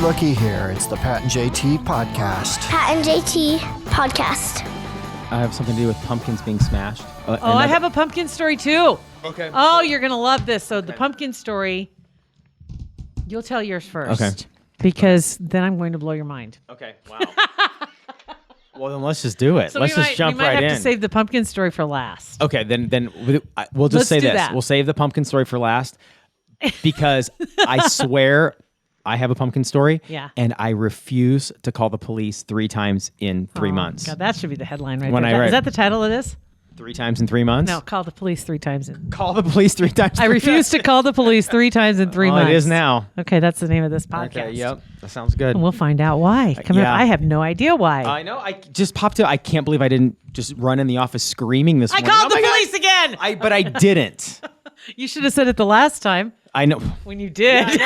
looky here. It's the Pat and JT podcast. Pat and JT podcast. I have something to do with pumpkins being smashed. I have a pumpkin story too. Okay. Oh, you're going to love this. So the pumpkin story, you'll tell yours first. Okay. Because then I'm going to blow your mind. Okay. Wow. Well, then let's just do it. So let's just jump right in. We might have to save the pumpkin story for last. Okay, then we'll just say this. That. We'll save the pumpkin story for last because I swear I have a pumpkin story. Yeah. And I refuse to call the police 3 times in 3 months. God, that should be the headline right When there. I write- Is that the title of this? 3 times in 3 months? No, call the police 3 times. Call the police 3 times. I refuse to call the police 3 times in 3 months. It is now. Okay, that's the name of this podcast. Okay, yep. That sounds good. And we'll find out why. Coming up, yeah. I have no idea why. I know. I just popped up. I can't believe I didn't just run in the office screaming this morning. called Oh the my police again. But I didn't. You should have said it the last time I know. when you did.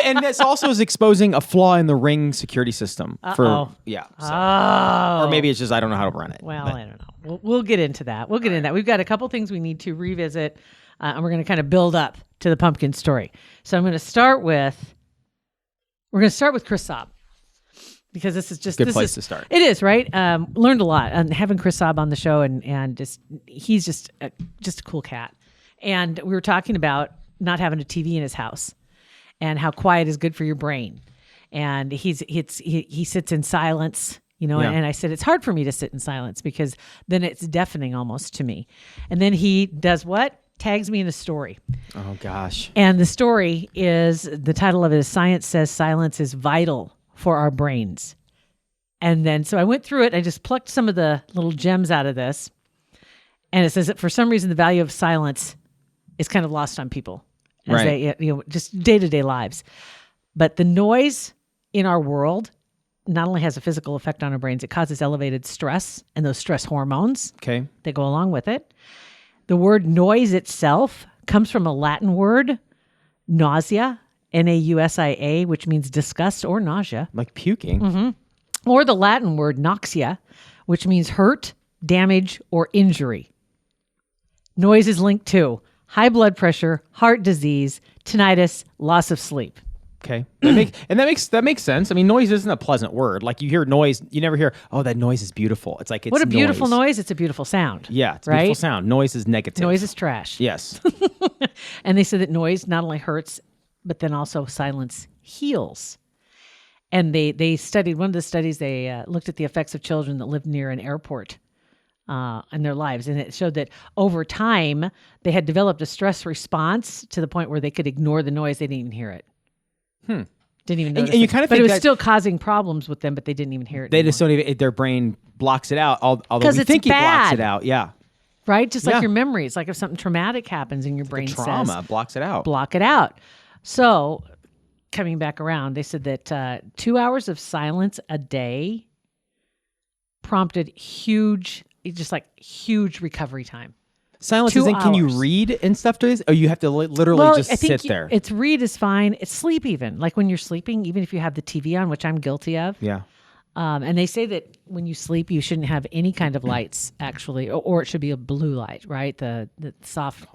And this also is exposing a flaw in the Ring security system. Uh-oh. Or maybe it's just I don't know how to run it. Well, I don't know. We'll get into that. We'll get into that. We've got a couple things we need to revisit, and we're going to kind of build up to the pumpkin story. So I'm going to start with Chris Saab. Because this is just Good place to start. It is, right? Learned a lot and having Chris Saab on the show, and he's just a cool cat. And we were talking about not having a TV in his house and how quiet is good for your brain. And he sits in silence, Yeah. And I said, it's hard for me to sit in silence because then it's deafening almost to me. And then he does what? Tags me in a story. Oh, gosh. And the story is, the title of it is Science Says Silence is Vital for Our Brains. And then, so I went through it. I just plucked some of the little gems out of this. And it says that for some reason, the value of silence is kind of lost on people as Right. they, just day-to-day lives. But the noise in our world not only has a physical effect on our brains, it causes elevated stress and those stress hormones Okay. that go along with it. The word noise itself comes from a Latin word, nausea, Nausia, which means disgust or nausea, Like puking. or the Latin word noxia, which means hurt, damage, or injury. Noise is linked to high blood pressure, heart disease, tinnitus, loss of sleep. Okay. That makes sense. I mean, noise isn't a pleasant word. Like you hear noise, you never hear, oh, that noise is beautiful. It's like, it's What a beautiful noise. It's a beautiful sound. Yeah, it's a right? beautiful sound. Noise is negative. Noise is trash. Yes. And they said that noise not only hurts, but then also silence heals. And they studied, one of the studies, they looked at the effects of children that lived near an airport in their lives. And it showed that over time, they had developed a stress response to the point where they could ignore the noise. They didn't even hear it. Didn't even notice and you it. kind of but think it was that still causing problems with them, but they didn't even hear it they anymore. just don't even, their brain blocks it out. Although 'Cause we it's think it blocks bad. it out. Yeah. Right? Just like Yeah. your memories. Like if something traumatic happens and your brain Trauma says, blocks it out. block it out. So coming back around, they said that 2 hours of silence a day prompted huge recovery time. Silence 2 isn't, can you hours. read and stuff to this? Or you have to literally just I think sit there? It's read is fine. It's sleep even. Like when you're sleeping, even if you have the TV on, which I'm guilty of. Yeah. And they say that when you sleep, you shouldn't have any kind of lights, actually, or it should be a blue light, right? The soft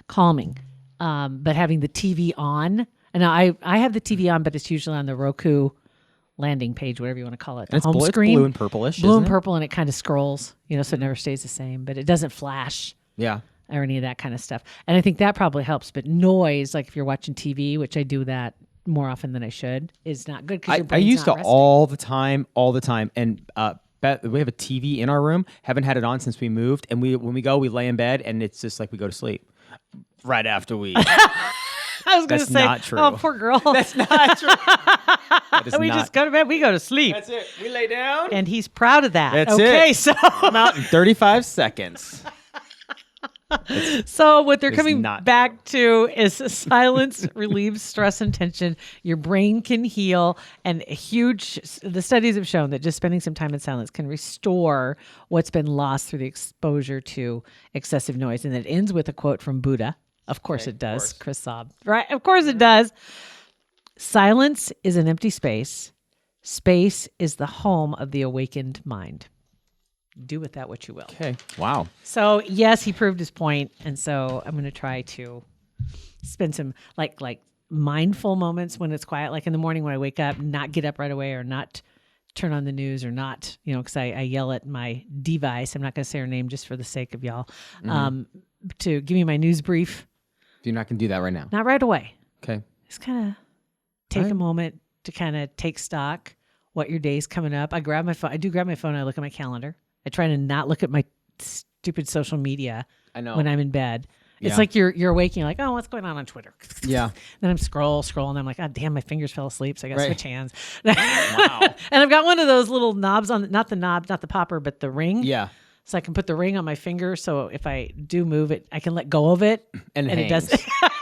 calming. But having the TV on, and I have the TV on, but it's usually on the Roku landing page, whatever you want to call it. The And home it's screen. blue and purplish. Blue and isn't it? purple, and it kind of scrolls, so it never stays the same, but it doesn't flash Yeah. or any of that kind of stuff. And I think that probably helps. But noise, like if you're watching TV, which I do that more often than I should, is not good because your I brain's used to not resting. all the time. And Beth, we have a TV in our room. Haven't had it on since we moved. And when we go, we lay in bed, and it's just like we go to sleep right after we. I was going to That's say, not true. oh, poor girl. That's not true. That is we not. just go to bed. We go to sleep. That's it. We lay down. And he's proud of that. That's okay, it. so I'm out in 35 seconds. so what they're It's coming not back to is silence relieves stress and tension. Your brain can heal, and the studies have shown that just spending some time in silence can restore what's been lost through the exposure to excessive noise. And it ends with a quote from Buddha. Of course it does, Chris Saab. Right? Of course it does. Silence is an empty space. Space is the home of the awakened mind. Do with that what you will. Okay. Wow. So yes, he proved his point, and so I'm going to try to spend some like mindful moments when it's quiet, like in the morning when I wake up, not get up right away or not turn on the news or not, because I yell at my device. I'm not going to say her name just for the sake of y'all, to give me my news brief. You're not going to do that right now. Not right away. Okay. Just kind of take a moment to kind of take stock what your day's coming up. I grab my phone. I do grab my phone. I look at my calendar. I try to not look at my stupid social media when I'm in bed. It's like you're waking, you're like, oh, what's going on Twitter? Yeah. Then I'm scrolling. I'm like, God damn, my fingers fell asleep, so I got to switch hands. Wow. And I've got one of those little knobs on, not the knob, not the popper, but the ring. Yeah. So I can put the ring on my finger, so if I do move it, I can let go of it, and it does.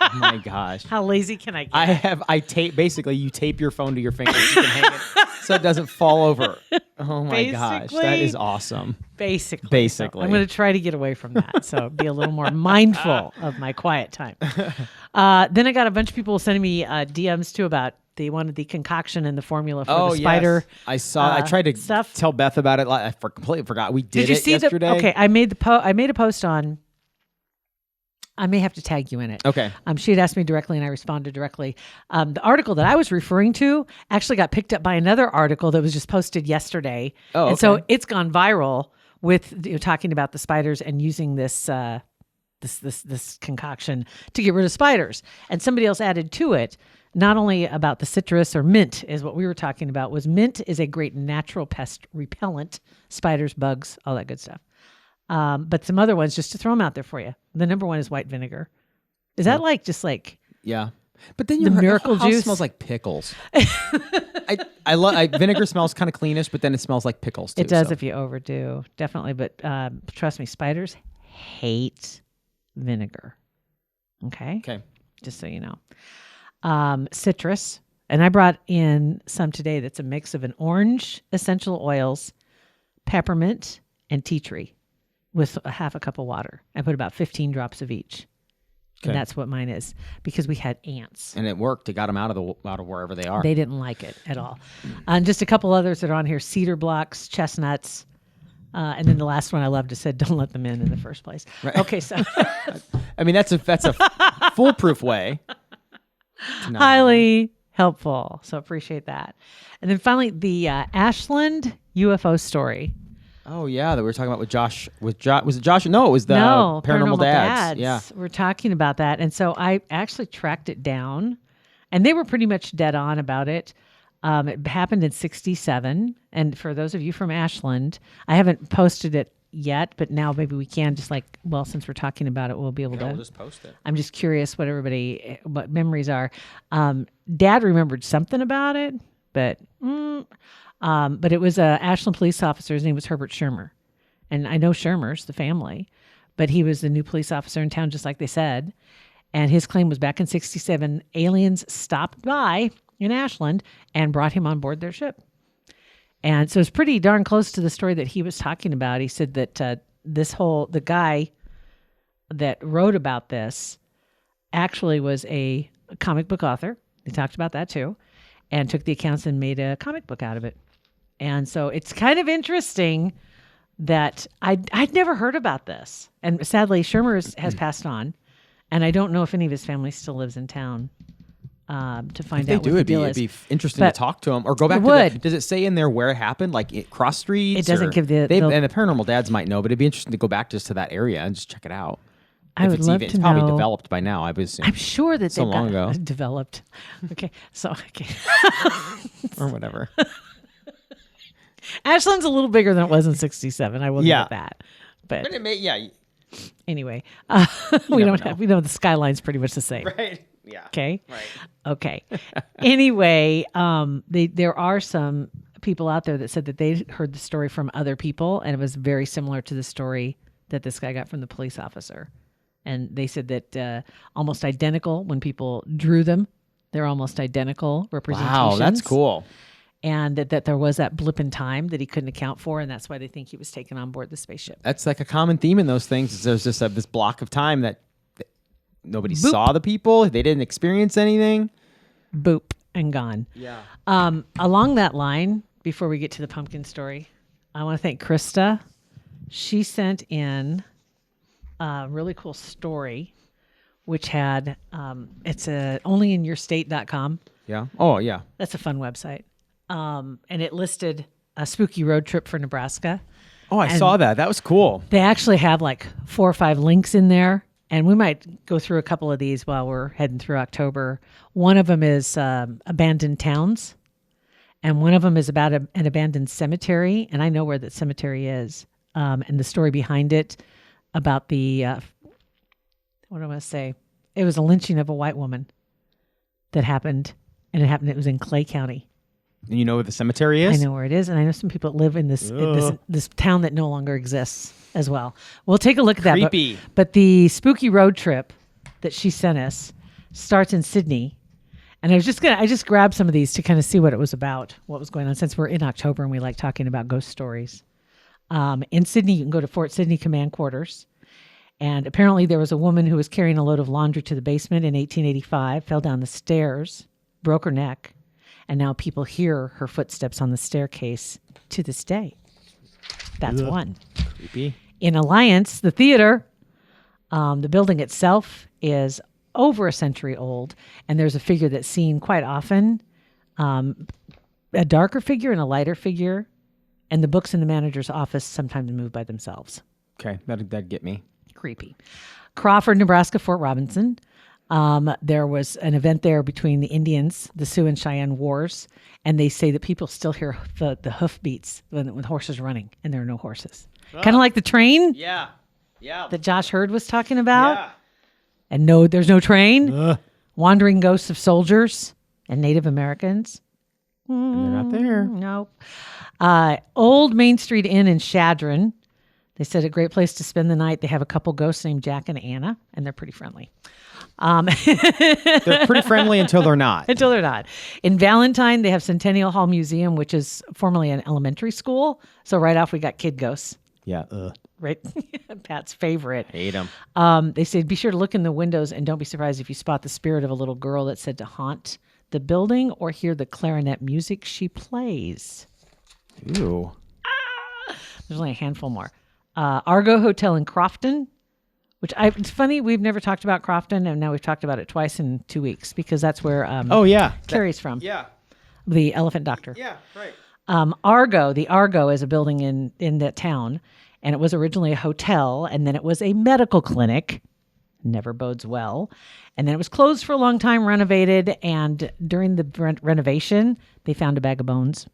Oh my gosh. How lazy can I get? I tape, basically you tape your phone to your finger so you can hang it so it doesn't fall over. Oh my gosh. That is awesome. Basically. So I'm going to try to get away from that. So be a little more mindful of my quiet time. Then I got a bunch of people sending me DMs too about they wanted the concoction and the formula for the spider. Yes. I saw. I tried to tell Beth about it. I completely forgot. We did you it see yesterday. Okay, I made a post on. I may have to tag you in it. Okay. She had asked me directly, and I responded directly. The article that I was referring to actually got picked up by another article that was just posted yesterday. Oh, and so it's gone viral with talking about the spiders and using this this concoction to get rid of spiders. And somebody else added to it, not only about the citrus or mint is what we were talking about, was mint is a great natural pest repellent, spiders, bugs, all that good stuff. But some other ones just to throw them out there for you. The number one is white vinegar. Is that Yeah. But then the miracle house juice smells like pickles. I love vinegar smells kind of cleanish, but then it smells like pickles too. It does if you overdo, definitely. But trust me, spiders hate vinegar. Okay. Just so you know. Citrus, and I brought in some today. That's a mix of an orange essential oils, peppermint, and tea tree, with a half a cup of water. I put about 15 drops of each. And that's what mine is, because we had ants. And it worked. It got them out of wherever they are. They didn't like it at all. And just a couple others that are on here: cedar blocks, chestnuts, and then the last one I loved said, "Don't let them in the first place." Right. Okay, so I mean that's a foolproof way. Highly helpful. So appreciate that. And then finally, the Ashland UFO story. Oh yeah, that we were talking about with Josh. Was it Josh? No, it was the Paranormal Dads. Yeah, we're talking about that, and so I actually tracked it down, and they were pretty much dead on about it. It happened in '67, and for those of you from Ashland, I haven't posted it yet, but now maybe we can. Just since we're talking about it, we'll be able to. We'll just post it. I'm just curious what memories are. Dad remembered something about it, but. But it was a Ashland police officer. His name was Herbert Shermer. And I know Shermer's, the family, but he was the new police officer in town, just like they said. And his claim was back in '67, aliens stopped by in Ashland and brought him on board their ship. And so it's pretty darn close to the story that he was talking about. He said that the guy that wrote about this actually was a comic book author. He talked about that too, and took the accounts and made a comic book out of it. And so it's kind of interesting that I'd never heard about this. And sadly, Shermer has passed on. And I don't know if any of his family still lives in town to find out what the deal is. It'd be interesting to talk to him. Or go back to does it say in there where it happened? Like cross streets? It doesn't give and the Paranormal Dads might know, but it'd be interesting to go back just to that area and just check it out. I would love to know. It's probably developed by now, I would assume. I'm sure that so long ago. Developed. Okay. Or whatever. Ashland's a little bigger than it was in '67. I will give it that. But it may, anyway, we know the skyline's pretty much the same. Right. Yeah. Okay. Right. Okay. Anyway, there are some people out there that said that they heard the story from other people, and it was very similar to the story that this guy got from the police officer. And they said that almost identical when people drew them. They're almost identical representations. Wow, that's cool. And that there was that blip in time that he couldn't account for, and that's why they think he was taken on board the spaceship. That's like a common theme in those things. Is there's just this block of time that nobody saw the people. They didn't experience anything. Boop, and gone. Yeah. Along that line, before we get to the pumpkin story, I want to thank Krista. She sent in a really cool story which had it's a onlyinyourstate.com. Yeah. Oh, yeah. That's a fun website. And it listed a spooky road trip for Nebraska. Oh, I saw that. That was cool. They actually have like 4 or 5 links in there. And we might go through a couple of these while we're heading through October. One of them is abandoned towns. And one of them is about an abandoned cemetery. And I know where that cemetery is. And the story behind it about the, what do I want to say? It was a lynching of a white woman that happened. And it was in Clay County. And you know where the cemetery is? I know where it is. And I know some people that live in this town that no longer exists as well. We'll take a look at that. Creepy. But the spooky road trip that she sent us starts in Sydney. And I just grabbed some of these to kind of see what it was about, what was going on, since we're in October and we like talking about ghost stories. In Sydney, you can go to Fort Sydney Command Quarters. And apparently there was a woman who was carrying a load of laundry to the basement in 1885, fell down the stairs, broke her neck. And now people hear her footsteps on the staircase to this day. That's one. Creepy. In Alliance, the theater, the building itself is over a century old, and there's a figure that's seen quite often, a darker figure and a lighter figure, and the books in the manager's office sometimes move by themselves. Okay, that'd get me. Creepy. Crawford, Nebraska, Fort Robinson. There was an event there between the Indians, the Sioux and Cheyenne Wars, and they say that people still hear the hoof beats when horses are running, and there are no horses. Kind of like the train Yeah. that Josh Hurd was talking about. Yeah. And no, there's no train. Wandering ghosts of soldiers and Native Americans. And they're not there. Nope. Old Main Street Inn in Shadron. They said a great place to spend the night. They have a couple ghosts named Jack and Anna, and they're pretty friendly. They're pretty friendly until they're not. Until they're not. In Valentine, they have Centennial Hall Museum, which is formerly an elementary school. So right off, we got kid ghosts. Yeah. Right? Pat's favorite. Hate them. They said, be sure to look in the windows and don't be surprised if you spot the spirit of a little girl that's said to haunt the building or hear the clarinet music she plays. Ooh. There's only a handful more. Argo Hotel in Crofton, which it's funny, we've never talked about Crofton, and now we've talked about it twice in 2 weeks because that's where Oh, yeah. Carrie's from. Yeah. The elephant doctor. Yeah, right. The Argo is a building in that town, and it was originally a hotel, and then it was a medical clinic. Never bodes well. And then it was closed for a long time, renovated, and during the renovation, they found a bag of bones.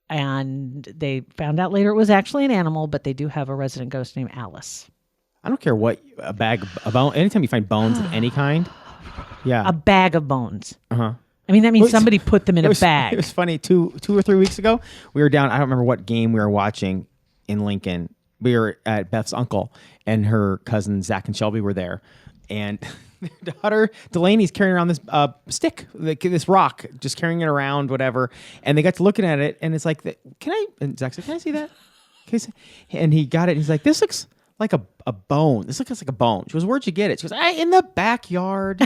And they found out later it was actually an animal, but they do have a resident ghost named Alice. I don't care what a bag of bone. Anytime you find bones of any kind. Yeah. A bag of bones. Uh-huh. I mean, that means Well, somebody put them in a bag. It was funny. Two or 3 weeks ago, we were down. I don't remember what game we were watching in Lincoln. We were at Beth's uncle, and her cousins Zach and Shelby were there, and their daughter Delaney's carrying around this stick, like this rock, just carrying it around, whatever. And they got to looking at it, and it's like, "Can I?" And Zach said, "Can I see that?" And he got it. And he's like, "This looks like a bone. This looks like a bone." She goes, "Where'd you get it?" She goes, "In the backyard."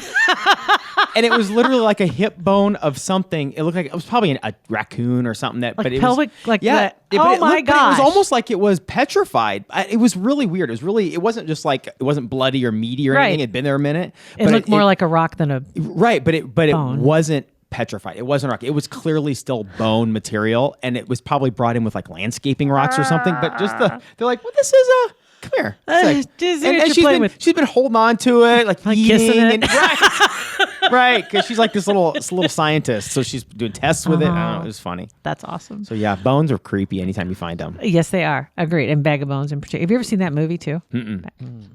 And it was literally like a hip bone of something. It looked like it was probably a raccoon or something that, Like but it pelvic, was like yeah. that. But Oh it my looked- but It was gosh. almost like it was petrified. It was really weird. It wasn't just like it wasn't bloody or meaty or Right. anything. It'd been there a minute. It looked more like a rock than a right, but it bone. wasn't petrified. It wasn't rock. It was clearly still bone material, and it was probably brought in with like landscaping rocks or something. But just they're like, "Well, this is a." Come here. It's like- just and what you're she's playing been with. she's been holding on to it, like eating kissing it. and right, because she's like this little scientist, so she's doing tests with it. I don't know, it was funny. That's awesome. So yeah, bones are creepy anytime you find them. Yes, they are. Agreed. And Bag of Bones in particular. Have you ever seen that movie too?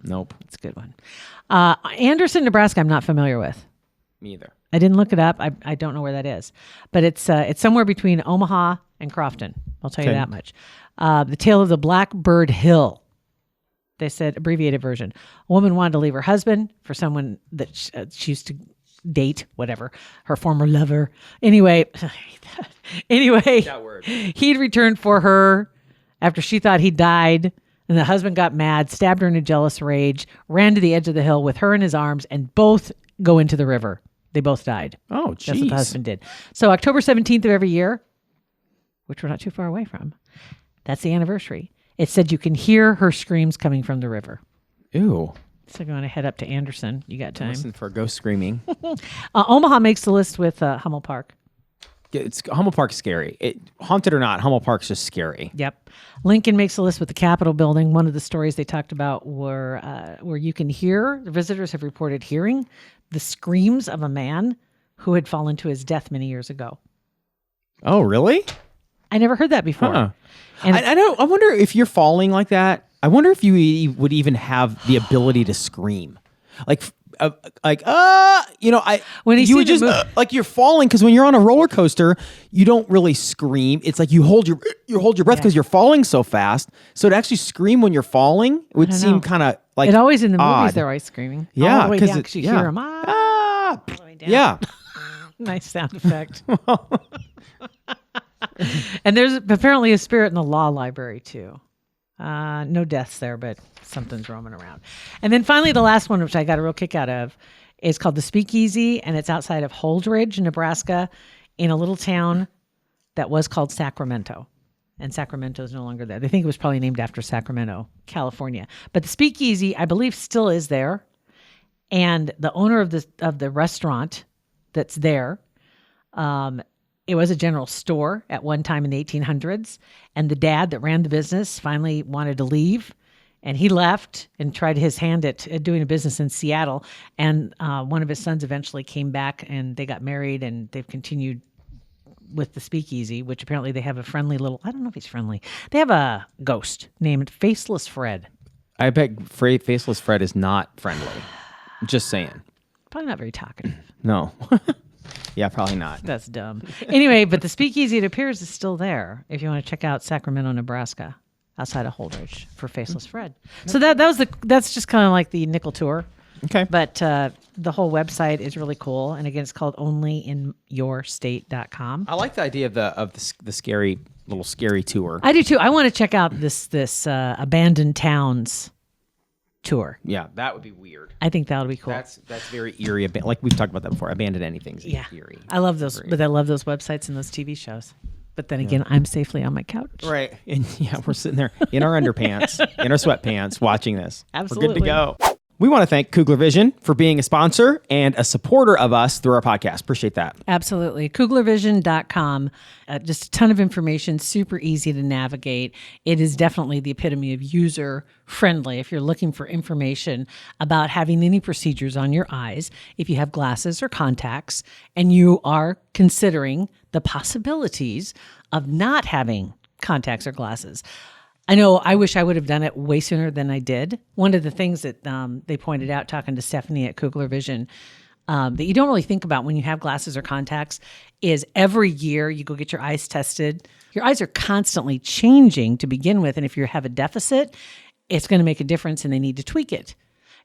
Nope, It's a good one. Anderson, Nebraska, I'm not familiar with. me either. I didn't look it up. I don't know where that is. But it's somewhere between Omaha and Crofton. I'll tell you Okay. that much. The Tale of the Blackbird Hill. They said, abbreviated version. A woman wanted to leave her husband for someone that she used to date, whatever, her former lover. Anyway, That word. he'd returned for her after she thought he died. And the husband got mad, stabbed her in a jealous rage, ran to the edge of the hill with her in his arms, and both go into the river. They both died. Oh, That's what the jeez. husband did. So October 17th of every year, which we're not too far away from, that's the anniversary. It said you can hear her screams coming from the river. Ew. So if you want to head up to Anderson, you got time. Listen for ghost screaming. Omaha makes the list with Hummel Park. Hummel Park's scary. Haunted or not, Hummel Park's just scary. Yep. Lincoln makes the list with the Capitol building. One of the stories they talked about were where you can hear, the visitors have reported hearing the screams of a man who had fallen to his death many years ago. Oh, really? I never heard that before. Huh. And I wonder if you're falling like that. I wonder if you would even have the ability to scream, When you would just like you're falling, because when you're on a roller coaster, you don't really scream. It's like you hold your breath because you're falling so fast. So to actually scream when you're falling would seem kind of like it always in the odd. movies they're always screaming. Yeah, all the way down because you hear them. All the way down. Yeah. Nice sound effect. And there's apparently a spirit in the law library too. No deaths there, but something's roaming around. And then finally, the last one, which I got a real kick out of, is called the Speakeasy, and it's outside of Holdridge, Nebraska, in a little town that was called Sacramento. And Sacramento is no longer there. They think it was probably named after Sacramento, California. But the Speakeasy, I believe, still is there. And the owner of the restaurant that's there, it was a general store at one time in the 1800s. And the dad that ran the business finally wanted to leave. And he left and tried his hand at doing a business in Seattle. And one of his sons eventually came back and they got married and they've continued with the Speakeasy, which apparently they have a friendly little, I don't know if he's friendly. They have a ghost named Faceless Fred. I bet Faceless Fred is not friendly. Just saying. Probably not very talkative. No. Yeah, probably not. That's dumb. Anyway, but the Speakeasy, it appears, is still there if you want to check out Sacramento, Nebraska, outside of Holdridge for Faceless Fred. So that's just kind of like the nickel tour. Okay. But the whole website is really cool. And again, it's called onlyinyourstate.com. I like the idea of the scary tour. I do too. I want to check out this abandoned towns tour. Yeah, that would be weird. I think that would be cool. That's very eerie. Like we've talked about that before. Abandoned anything's eerie. I love those, but I love those websites and those TV shows. But then again, I'm safely on my couch. Right. And we're sitting there in our underpants, in our sweatpants, watching this. Absolutely. We're good to go. We want to thank Kugler Vision for being a sponsor and a supporter of us through our podcast. Appreciate that. Absolutely. KuglerVision.com. Just a ton of information, super easy to navigate. It is definitely the epitome of user friendly. If you're looking for information about having any procedures on your eyes, if you have glasses or contacts, and you are considering the possibilities of not having contacts or glasses. I know I wish I would have done it way sooner than I did. One of the things that they pointed out talking to Stephanie at Kugler Vision that you don't really think about when you have glasses or contacts is every year you go get your eyes tested. Your eyes are constantly changing to begin with. And if you have a deficit, it's going to make a difference and they need to tweak it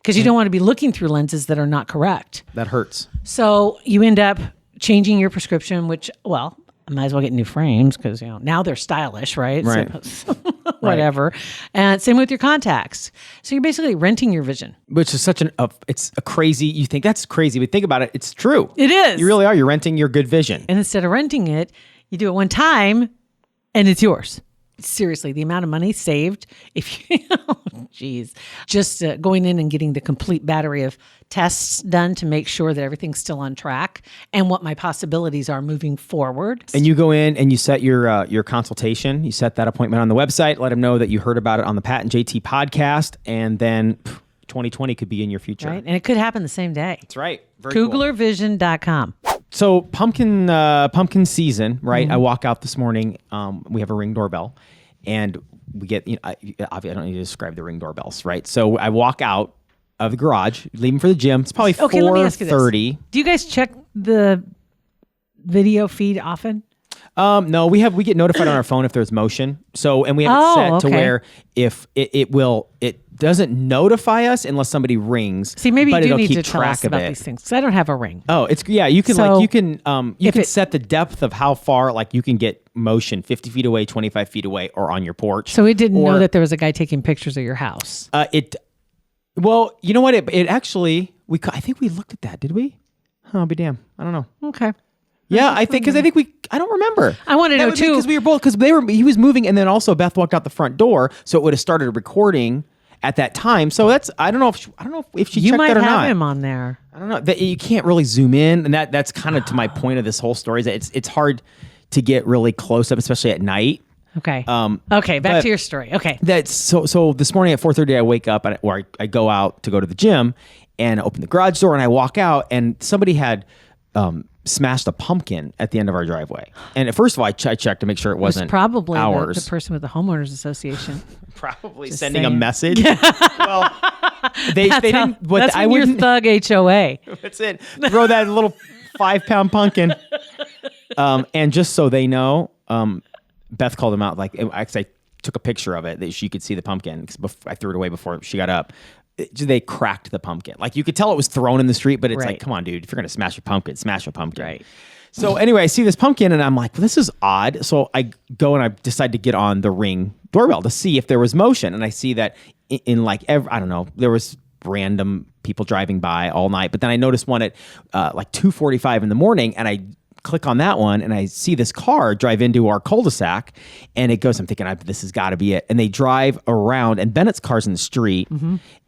because you don't want to be looking through lenses that are not correct. That hurts. So you end up changing your prescription, which, well, I might as well get new frames because, now they're stylish, right? Right. So, whatever. And same with your contacts. So you're basically renting your vision. Which is it's a crazy, you think that's crazy, but think about it. It's true. It is. You really are. You're renting your good vision. And instead of renting it, you do it one time and it's yours. Seriously, the amount of money saved if you, just going in and getting the complete battery of tests done to make sure that everything's still on track and what my possibilities are moving forward. And you go in and you set your consultation. You set that appointment on the website. Let them know that you heard about it on the Pat and JT podcast, and then 2020 could be in your future. Right, and it could happen the same day. That's right. Very cool. KuglerVision.com. So pumpkin season, right? I walk out this morning. We have a Ring doorbell, and we get. I don't need to describe the Ring doorbells, right? So I walk out of the garage, leaving for the gym. It's probably 4:30. Do you guys check the video feed often? No, we get notified on our phone if there's motion. So, and we have it set to where if it doesn't notify us unless somebody rings. See, maybe you do it'll need keep to tell track us of about it. these things because I don't have a Ring. Oh, you can So, you can set the depth of how far you can get motion 50 feet away, 25 feet away, or on your porch. So it didn't know that there was a guy taking pictures of your house. Well, you know what? It actually I think we looked at that. Did we? Oh, be damn. I don't know. Okay. Yeah, I don't remember. I want to know too because we were both he was moving, and then also Beth walked out the front door, so it would have started recording at that time. So I don't know if she You checked might that or have not. him on there. I don't know. You can't really zoom in, and that's kind of to my point of this whole story. Is that it's hard to get really close up, especially at night. Okay. Okay. Back to your story. Okay. That's so this morning at 4:30, I wake up or I go out to go to the gym and open the garage door and I walk out and somebody had smashed a pumpkin at the end of our driveway. And first of all, I checked to make sure it wasn't probably ours. the person with the homeowners association. Probably Just sending saying. a message. Well, they didn't. What That's I when your wouldn't. thug HOA. That's it. Throw that little 5-pound pumpkin. And just so they know, Beth called him out. Like I took a picture of it that she could see the pumpkin. 'Cause I threw it away before she got up. They cracked the pumpkin. Like you could tell it was thrown in the street, but it's Right. like, come on, dude, if you're gonna smash a pumpkin, smash a pumpkin. Right. So anyway, I see this pumpkin and I'm like, well, this is odd. So I go and I decide to get on the Ring doorbell to see if there was motion. And I see that in like I don't know, there was random people driving by all night. But then I noticed one at like 2:45 in the morning, and I click on that one and I see this car drive into our cul-de-sac, and it goes, I'm thinking, this has got to be it. And they drive around, and Bennett's car's in the street,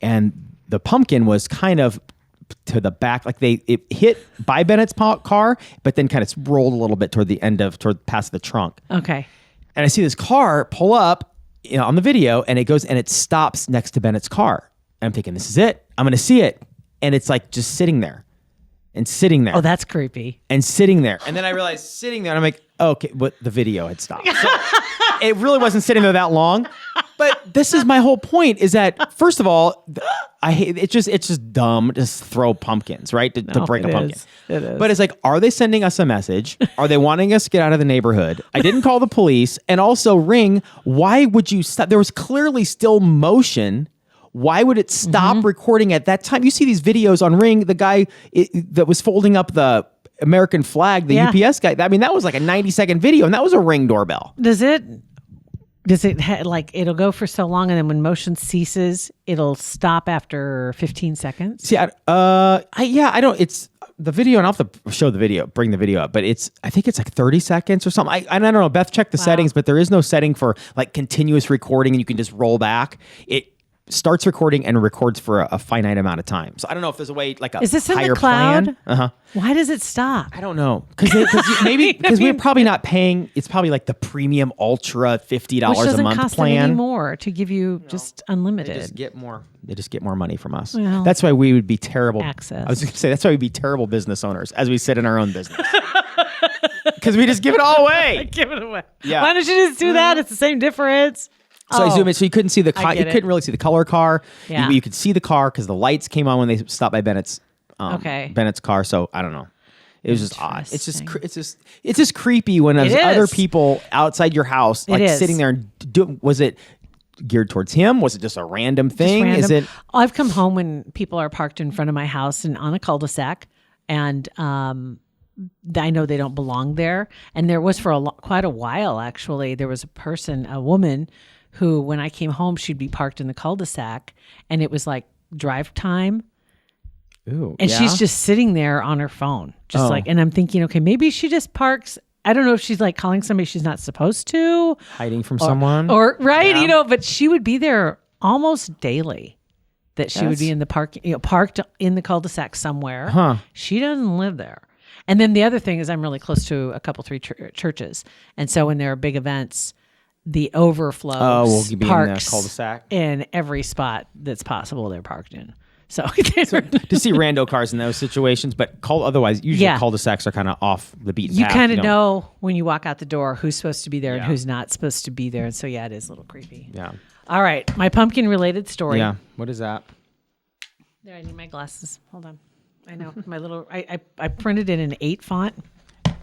and the pumpkin was kind of to the back, like it hit by Bennett's car, but then kind of rolled a little bit toward past the trunk. Okay. And I see this car pull up on the video, and it stops next to Bennett's car. And I'm thinking, this is it. I'm going to see it. And it's like just sitting there. And sitting there. Oh, that's creepy. And sitting there. And then I realized sitting there, and I'm like, okay, but the video had stopped. So it really wasn't sitting there that long. But this is my whole point, is that, first of all, I hate it's just dumb to throw pumpkins, right? To break a pumpkin. It is. But it's like, are they sending us a message? Are they wanting us to get out of the neighborhood? I didn't call the police. And also, Ring, why would you stop? There was clearly still motion. Why would it stop recording at that time? You see these videos on Ring, the guy that was folding up the American flag, the UPS guy. I mean, that was like a 90-second video, and that was a Ring doorbell. Does it like it'll go for so long, and then when motion ceases, it'll stop after 15 seconds? See, I don't. It's the video, and I'll have to show the video, bring the video up. But I think it's like 30 seconds or something. I don't know. Beth checked the settings, but there is no setting for like continuous recording, and you can just roll back. It starts recording and records for a finite amount of time. So I don't know if there's a way, like a Is this in higher the cloud? plan. Why does it stop? I don't know, because we're probably not paying. It's probably like the premium ultra $50 Which doesn't a month cost plan. them any more to give you just unlimited. They just get more money from us. Well, that's why we would be terrible. access. I was going to say that's why we'd be terrible business owners as we sit in our own business. Because we just give it all away. Give it away. Yeah. Why don't you just do that? It's the same difference. So I zoom in, so you couldn't see the car. You get it. couldn't really see the color car. Yeah. You could see the car because the lights came on when they stopped by Bennett's. Okay. Bennett's car. So I don't know. It was just odd. Interesting. It's just creepy when there's It other is. people outside your house, like is. sitting there and was it geared towards him? Was it just a random thing? Random. Is it? I've come home when people are parked in front of my house and on a cul-de-sac, and I know they don't belong there. And there was for quite a while, actually. There was a woman who, when I came home, she'd be parked in the cul-de-sac, and it was like drive time. Ooh, And yeah? she's just sitting there on her phone, just like, and I'm thinking, okay, maybe she just parks. I don't know if she's like calling somebody she's not supposed to, hiding from someone, or right, Yeah. but she would be there almost daily. That she would be in the park, parked in the cul-de-sac somewhere. Huh. She doesn't live there. And then the other thing is, I'm really close to a couple, three churches, and so when there are big events, the overflow will be in the parks cul-de-sac in every spot that's possible they're parked in. So to see rando cars in those situations, but otherwise, usually Yeah. cul-de-sacs are kind of off the beaten you path. kind of know when you walk out the door who's supposed to be there and Yeah. who's not supposed to be there. And so, yeah, it is a little creepy. Yeah. All right. My pumpkin related story. Yeah. What is that? There, I need my glasses. Hold on. I know my little, I printed it in 8 font.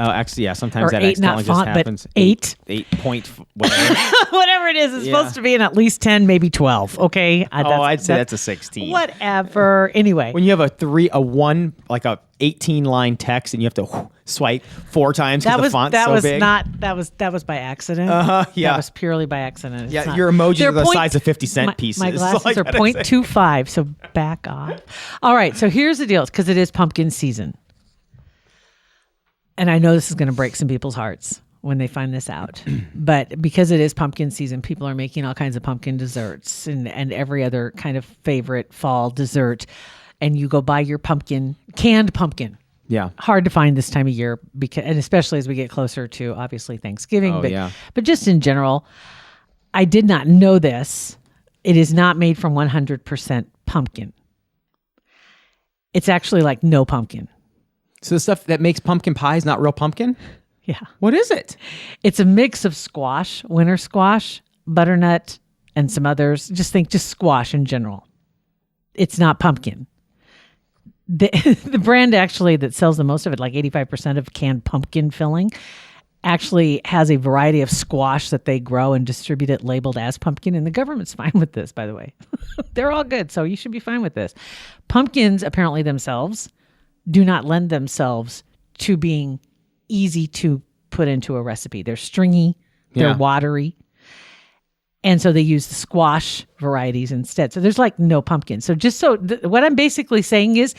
Oh, actually, yeah. Sometimes Or that 8, not accidentally just font, but happens. 8. 8 point whatever. Whatever it is, it's Yeah. supposed to be in at least 10, maybe 12. Okay. I'd say that's a 16. Whatever. Anyway. When you have a 18 line text and you have to swipe 4 times because the font's so big. That was by accident. Yeah. That was purely by accident. It's Yeah, not- your emojis they're are the size of 50-cent pieces. My So glasses I are gotta 0.25, so back off. All right, so here's the deal, because it is pumpkin season. And I know this is going to break some people's hearts. when they find this out. But because it is pumpkin season, people are making all kinds of pumpkin desserts and every other kind of favorite fall dessert. And you go buy your canned pumpkin. Yeah. Hard to find this time of year, and especially as we get closer to obviously Thanksgiving. But just in general, I did not know this. It is not made from 100% pumpkin. It's actually like no pumpkin. So the stuff that makes pumpkin pie is not real pumpkin? Yeah. What is it? It's a mix of squash, winter squash, butternut, and some others. Just squash in general. It's not pumpkin. The brand actually that sells the most of it, like 85% of canned pumpkin filling, actually has a variety of squash that they grow and distribute it labeled as pumpkin. And the government's fine with this, by the way. They're all good. So you should be fine with this. Pumpkins apparently themselves do not lend themselves to being easy to put into a recipe. They're stringy, they're watery. And so they use the squash varieties instead. So there's like no pumpkin. So what I'm basically saying is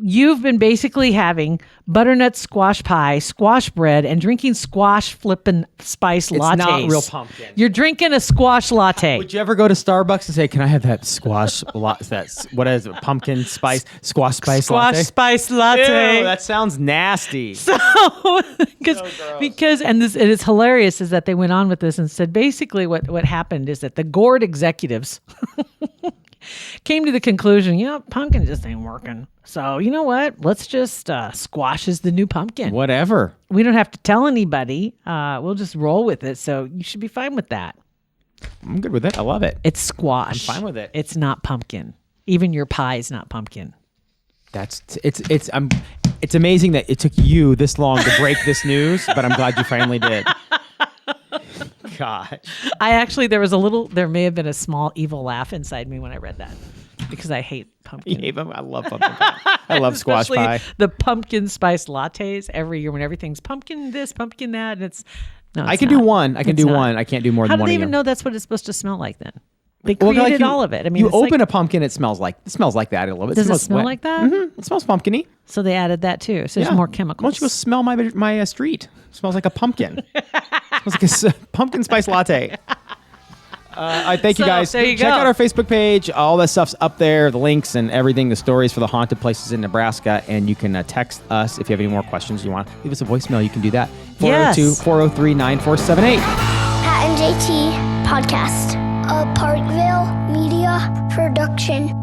you've been basically having butternut squash pie, squash bread, and drinking squash flippin' spice lattes. It's not real pumpkin. You're drinking a squash latte. Would you ever go to Starbucks and say, "Can I have that squash what is it? Pumpkin spice squash spice latte?" Squash spice latte. Ew, that sounds nasty. Because and it is hilarious is that they went on with this and said basically what happened is that the Gord executives came to the conclusion, pumpkin just ain't working. So you know what? Let's just squash is the new pumpkin. Whatever. We don't have to tell anybody. We'll just roll with it. So you should be fine with that. I'm good with it. I love it. It's squash. I'm fine with it. It's not pumpkin. Even your pie is not pumpkin. It's amazing that it took you this long to break this news, but I'm glad you finally did. God. There may have been a small evil laugh inside me when I read that because I hate pumpkin. I love pumpkin pie. I love squash pie. The pumpkin spice lattes every year when everything's pumpkin this, pumpkin that. And I can do one. I can do one. I can't do more than one. How do they a even year. know that's what it's supposed to smell like then? They created all of it. I mean, you open a pumpkin, it smells like that a little bit. Does it smell like that? Mm-hmm. It smells pumpkin-y. So they added that too. So there's more chemicals. Why don't you go smell my street? It smells like a pumpkin. It smells like a pumpkin spice latte. I thank you guys. There you Check go. out our Facebook page. All that stuff's up there, the links and everything, the stories for the haunted places in Nebraska. And you can text us if you have any more questions you want. Leave us a voicemail. You can do that. 402-403-9478. Pat and JT Podcast. A Parkville Media Production.